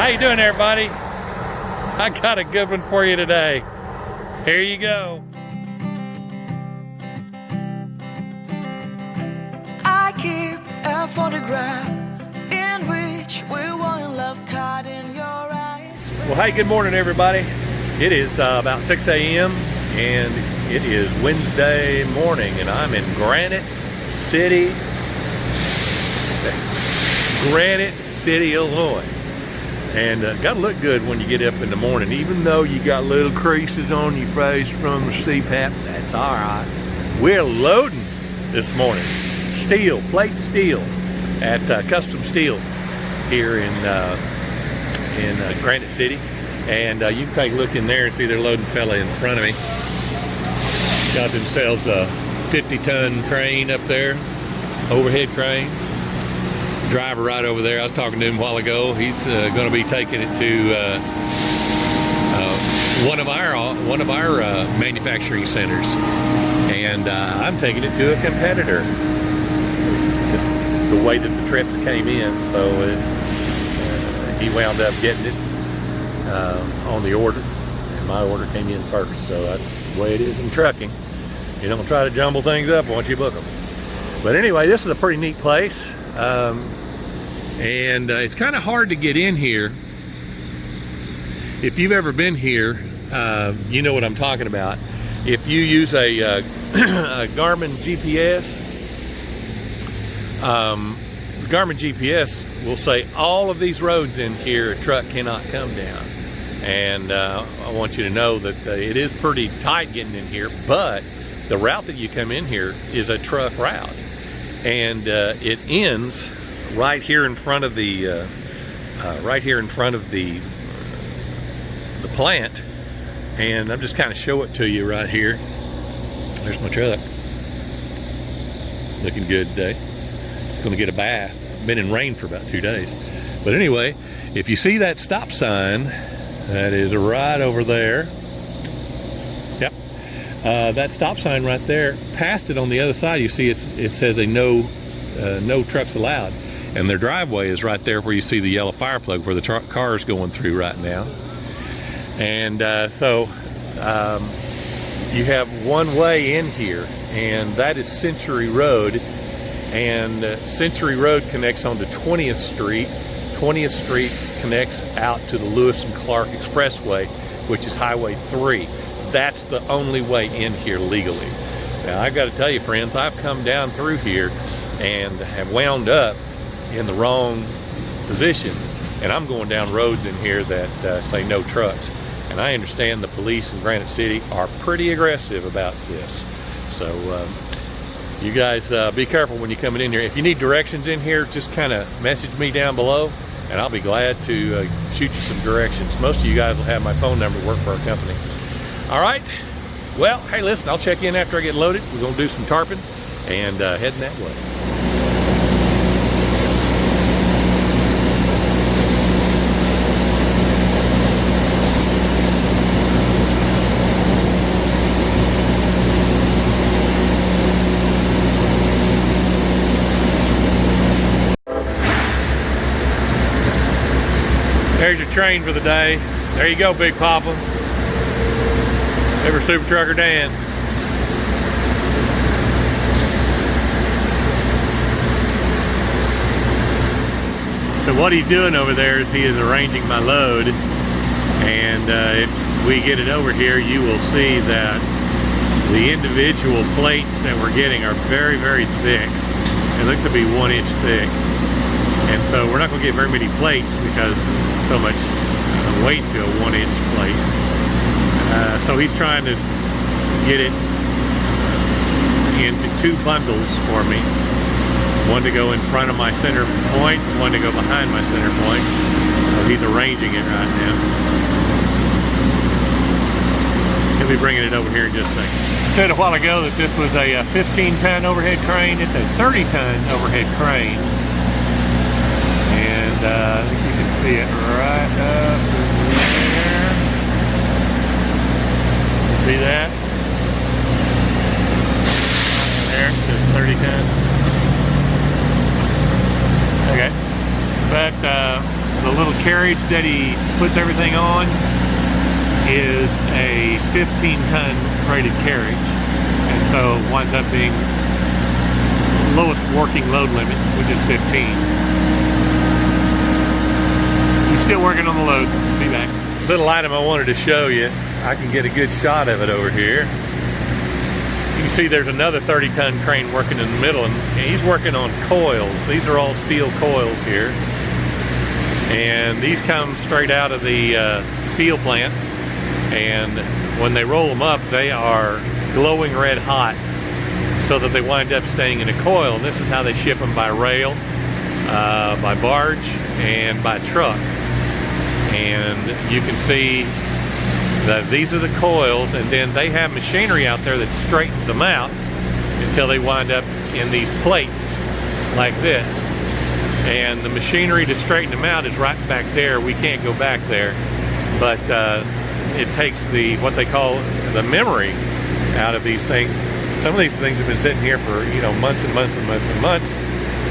How you doing, everybody? I got a good one for you today. Here you go. I keep a photograph in which we were in love, caught in your eyes. Well, hey, good morning, everybody. It is about 6 a.m. and it is Wednesday morning, and I'm in Granite City, Illinois. And gotta look good when you get up in the morning, even though you got little creases on your face from the CPAP. That's all right. We're loading this morning. Steel, plate steel at Custom Steel here in Granite City. And you can take a look in there and see they're loading a fella in front of me. Got themselves a 50-ton crane up there, overhead crane. Driver right over there, I was talking to him a while ago. He's going to be taking it to one of our manufacturing centers, and I'm taking it to a competitor. Just the way that the trips came in, so he wound up getting it on the order, and my order came in first. So that's the way it is in trucking. You don't try to jumble things up once you book them. But anyway, this is a pretty neat place. And it's kind of hard to get in here. If you've ever been here, you know what I'm talking about. If you use a Garmin GPS, Garmin GPS will say all of these roads in here a truck cannot come down. And I want you to know that it is pretty tight getting in here, but the route that you come in here is a truck route. And it ends right here in front of the the plant, and I'm just kind of show it to you right here. There's my truck, looking good today. It's going to get a bath. Been in rain for about 2 days, but anyway, if you see that stop sign, that is right over there. Yep, that stop sign right there. Past it on the other side, you see it says a no trucks allowed. And their driveway is right there where you see the yellow fire plug where the car is going through right now. And so you have one way in here, and that is Century Road. And Century Road connects onto 20th Street. 20th Street connects out to the Lewis and Clark Expressway, which is Highway 3. That's the only way in here legally. Now, I've got to tell you, friends, I've come down through here and have wound up in the wrong position, and I'm going down roads in here that say no trucks. And I understand the police in Granite City are pretty aggressive about this. So you guys be careful when you're coming in here. If you need directions in here, just kind of message me down below, and I'll be glad to shoot you some directions. Most of you guys will have my phone number, work for our company. All right, well, hey, listen, I'll check in after I get loaded. We're gonna do some tarping and heading that way. There's your train for the day. There you go, Big Papa. Ever Super Trucker Dan. So what he's doing over there is he is arranging my load, and if we get it over here, you will see that the individual plates that we're getting are very, very thick. They look to be 1 inch thick. And so we're not going to get very many plates because so much weight to a 1 inch plate. So he's trying to get it into 2 bundles for me. One to go in front of my center point, one to go behind my center point. So he's arranging it right now. He'll be bringing it over here in just a second. I said a while ago that this was a 15-ton overhead crane. It's a 30-ton overhead crane. And I think you can see it right up there. See that? There, it says 30 ton. Okay. But the little little carriage that he puts everything on is a 15-ton rated carriage, and so it winds up being the lowest working load limit, which is 15. He's still working on the load. Be back. Little item I wanted to show you. I can get a good shot of it over here. You can see there's another 30-ton crane working in the middle, and he's working on coils. These are all steel coils here, and these come straight out of the steel plant, and when they roll them up, they are glowing red hot, so that they wind up staying in a coil. And this is how they ship them by rail, by barge, and by truck. And you can see that these are the coils, and then they have machinery out there that straightens them out until they wind up in these plates like this. And the machinery to straighten them out is right back there. We can't go back there, but it takes what they call the memory out of these things. Some of these things have been sitting here for, you know, months and months and months and months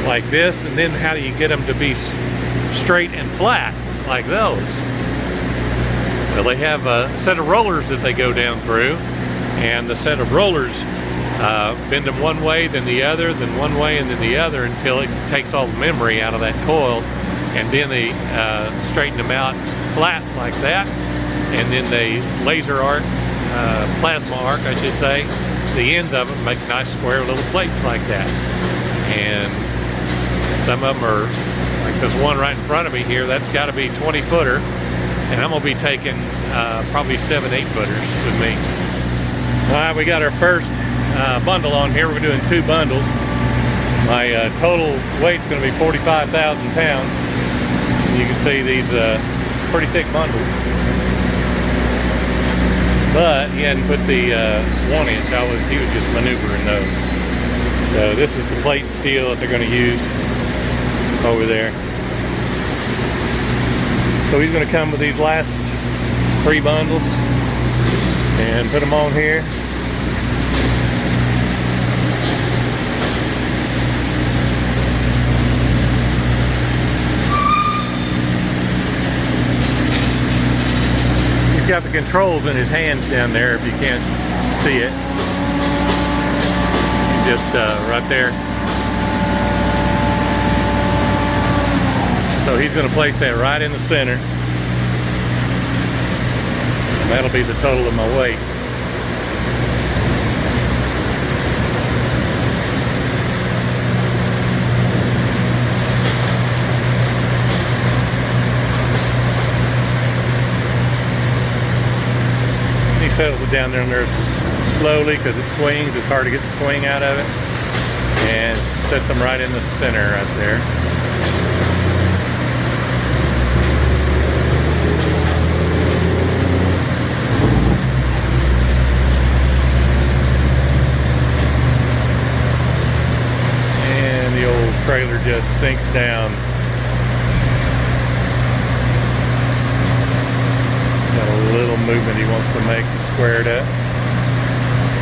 like this, and then how do you get them to be straight and flat like those? Well, they have a set of rollers that they go down through, and the set of rollers bend them one way, then the other, then one way, and then the other, until it takes all the memory out of that coil, and then they straighten them out flat like that, and then they laser arc, plasma arc, I should say, the ends of them, make nice square little plates like that. And some of them are, like this one right in front of me here, that's got to be 20-footer. And I'm going to be taking probably 7-8 footers with me. All right, we got our first bundle on here. We're doing 2 bundles. My total weight's going to be 45,000 pounds. You can see these pretty thick bundles. But he hadn't put the 1-inch. He was just maneuvering those. So this is the plate and steel that they're going to use over there. So he's going to come with these last 3 bundles and put them on here. He's got the controls in his hands down there if you can't see it. Just right there. So he's going to place that right in the center. And that'll be the total of my weight. He settles it down there slowly because it swings. It's hard to get the swing out of it. And sets them right in the center right there. Trailer just sinks down. Got a little movement he wants to make to square it up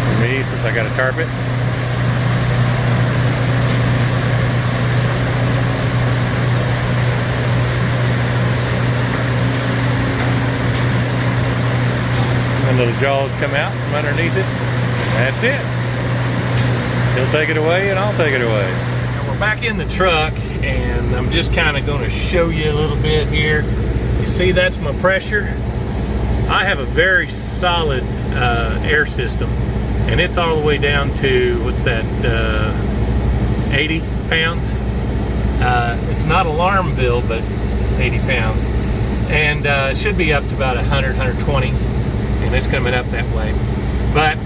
for me, since I got to tarp it. And little jaws come out from underneath it. That's it. He'll take it away and I'll take it away. Back in the truck, and I'm just kind of going to show you a little bit here. You see, that's my pressure. I have a very solid air system, and it's all the way down to, what's that, 80 pounds. It's not alarmville, but 80 pounds, and it should be up to about 100, 120, and it's coming up that way. But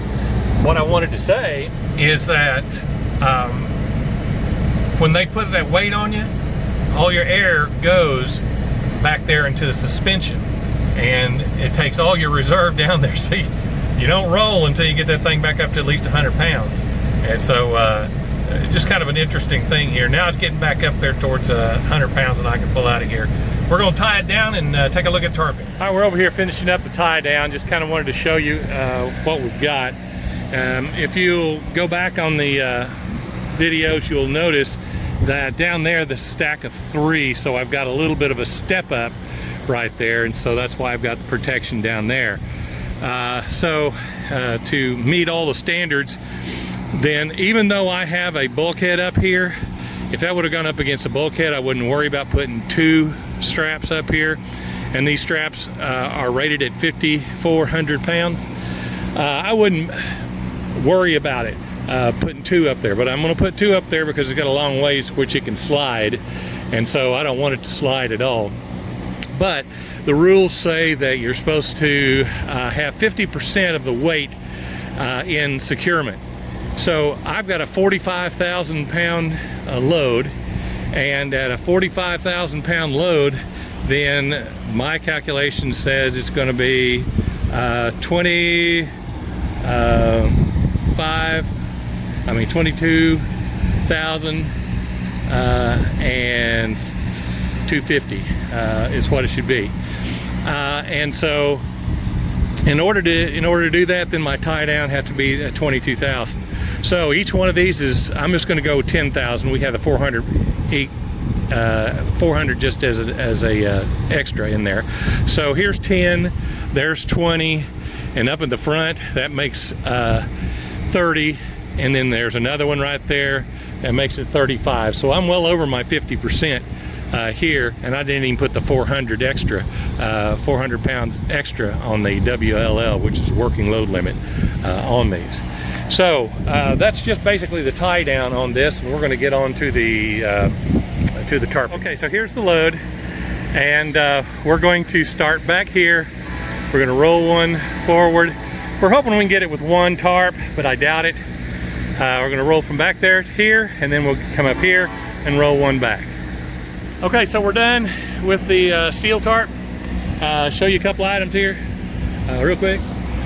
what I wanted to say is that when they put that weight on you, all your air goes back there into the suspension, and it takes all your reserve down there. So you don't roll until you get that thing back up to at least 100 pounds. And so just kind of an interesting thing here. Now it's getting back up there towards 100 pounds, and I can pull out of here. We're going to tie it down and take a look at tarping. All right, we're over here finishing up the tie down. Just kind of wanted to show you what we've got. If you'll go back on the videos, you'll notice down there, the stack of 3, so I've got a little bit of a step up right there, and so that's why I've got the protection down there. To meet all the standards, then even though I have a bulkhead up here, if that would have gone up against a bulkhead, I wouldn't worry about putting 2 straps up here. And these straps are rated at 5,400 pounds. I wouldn't worry about it putting 2 up there, but I'm going to put 2 up there because it's got a long ways which it can slide, and so I don't want it to slide at all. But the rules say that you're supposed to have 50% of the weight in securement. So I've got a 45,000 pound load, and at a 45,000 pound load, then my calculation says it's going to be 22,000 and 250 is what it should be. And so in order to do that, then my tie down has to be 22,000. So each one of these is, I'm just going to go 10,000. We have the 400 just as a extra in there. So here's 10, there's 20, and up in the front that makes 30, and then there's another one right there that makes it 35. So I'm well over my 50% here, and I didn't even put the 400 extra, 400 pounds extra on the WLL, which is working load limit on these. So that's just basically the tie down on this, and we're going to get on to the tarp. Okay, so here's the load, and we're going to start back here. We're going to roll one forward. We're hoping we can get it with 1 tarp, but I doubt it. We're going to roll from back there to here, and then we'll come up here and roll 1 back. Okay, so we're done with the steel tarp. Show you a couple items here real quick.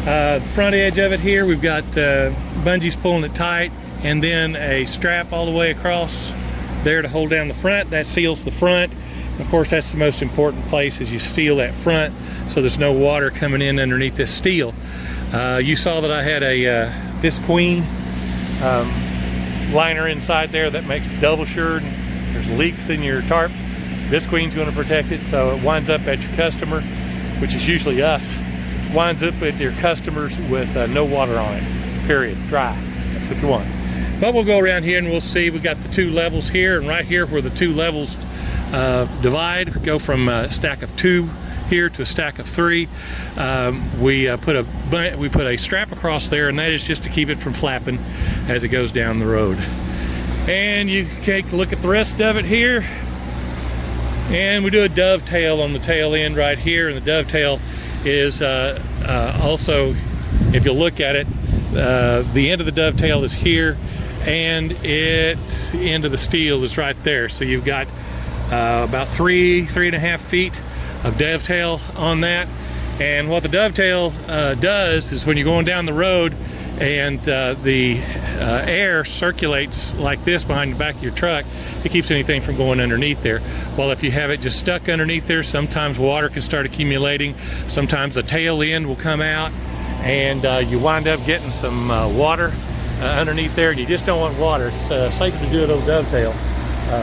The front edge of it here, we've got bungees pulling it tight, and then a strap all the way across there to hold down the front. That seals the front. Of course, that's the most important place, is you seal that front so there's no water coming in underneath this steel. You saw that I had a this queen liner inside there that makes double sure there's leaks in your tarp. This queen's going to protect it, so it winds up at your customer, which is usually us, winds up at your customers with no water on it, period, dry. That's what you want. But we'll go around here and we'll see. We got the 2 levels here, and right here where the 2 levels divide, go from a stack of 2 here to a stack of 3. We put a strap across there, and that is just to keep it from flapping as it goes down the road. And you take a look at the rest of it here, and we do a dovetail on the tail end right here, and the dovetail is also, if you look at it, the end of the dovetail is here, and the end of the steel is right there. So you've got about 3.5 feet of dovetail on that. And what the dovetail does is, when you're going down the road and the air circulates like this behind the back of your truck, it keeps anything from going underneath there. Well, if you have it just stuck underneath there, sometimes water can start accumulating. Sometimes the tail end will come out, and you wind up getting some water underneath there, and you just don't want water. It's safe to do a little dovetail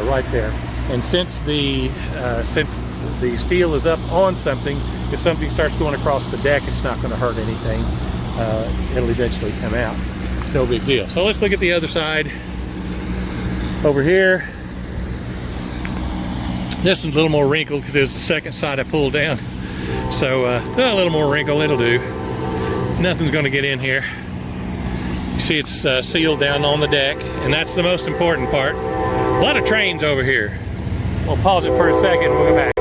right there. And since the steel is up on something, if something starts going across the deck, it's not going to hurt anything. It'll eventually come out. It's no big deal. So let's look at the other side. Over here, this is a little more wrinkled because there's the second side I pulled down. So a little more wrinkle, it'll do. Nothing's going to get in here. You see it's sealed down on the deck, and that's the most important part. A lot of trains over here. We'll pause it for a second and we'll go back.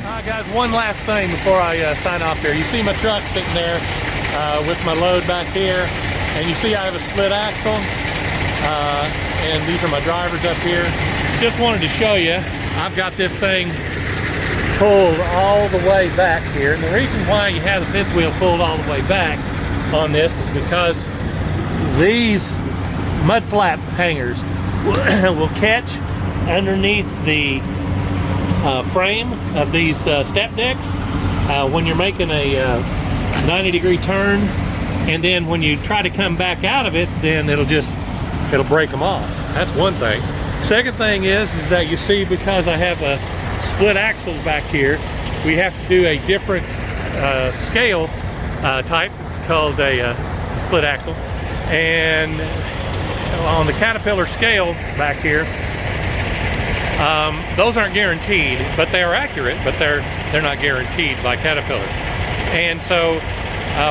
Alright guys, one last thing before I sign off here. You see my truck sitting there with my load back here, and you see I have a split axle, and these are my drivers up here. Just wanted to show you, I've got this thing pulled all the way back here, and the reason why you have the fifth wheel pulled all the way back on this is because these mud flap hangers will catch underneath the frame of these step decks when you're making a 90-degree turn, and then when you try to come back out of it, then it'll break them off. That's one thing. Second thing is that you see, because I have a split axles back here, we have to do a different scale type. It's called a split axle. And on the Caterpillar scale back here, those aren't guaranteed, but they are accurate, but they're not guaranteed by Caterpillar. And so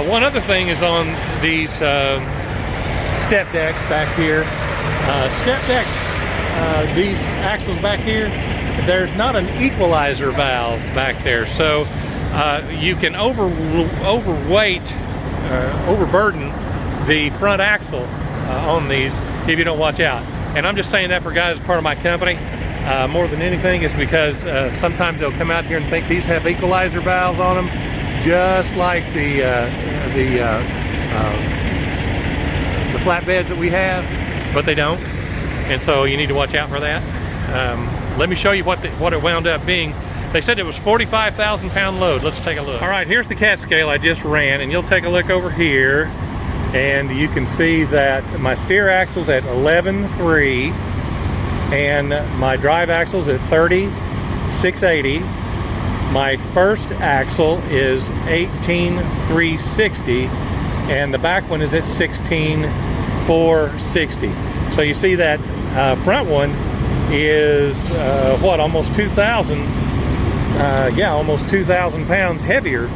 one other thing is on these step decks back here. Step decks, these axles back here, there's not an equalizer valve back there, so you can overweight, overburden the front axle on these if you don't watch out. And I'm just saying that for guys part of my company. More than anything is because sometimes they'll come out here and think these have equalizer valves on them, just like the flatbeds that we have, but they don't. And so you need to watch out for that. Let me show you what it wound up being. They said it was 45,000 pound load. Let's take a look. All right, here's the cat scale I just ran, and you'll take a look over here, and you can see that my steer axle's at 11.3, and my drive axle's at 30.680. My first axle is 18.360, and the back one is at 16.460. So you see that front one is what, almost 2,000, yeah, almost 2,000 pounds heavier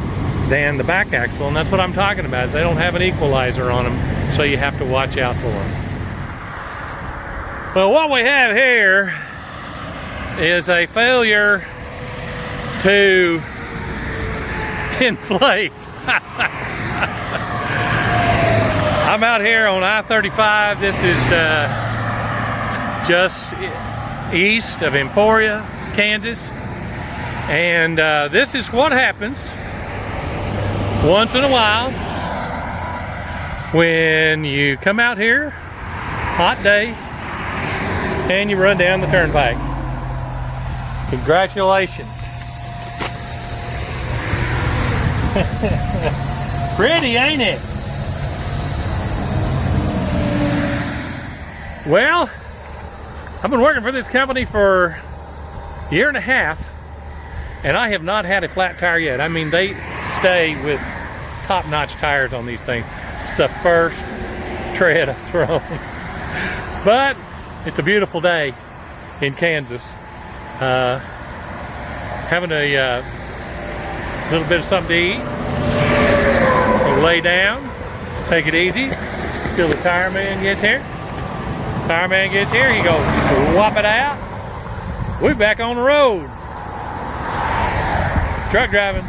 than the back axle, and that's what I'm talking about. They don't have an equalizer on them, so you have to watch out for them. Well, what we have here is a failure to inflate. I'm out here on I-35. This is just east of Emporia, Kansas. And this is what happens once in a while when you come out here, hot day, and you run down the turnpike. Congratulations. Pretty, ain't it? Well, I've been working for this company for a year and a half, and I have not had a flat tire yet. I mean, they stay with top-notch tires on these things. It's the first tread I've thrown. But it's a beautiful day in Kansas. Having a little bit of something to eat. We'll lay down, take it easy till the tire man gets here. Tire man gets here, he goes swap it out. We're back on the road. Truck driving.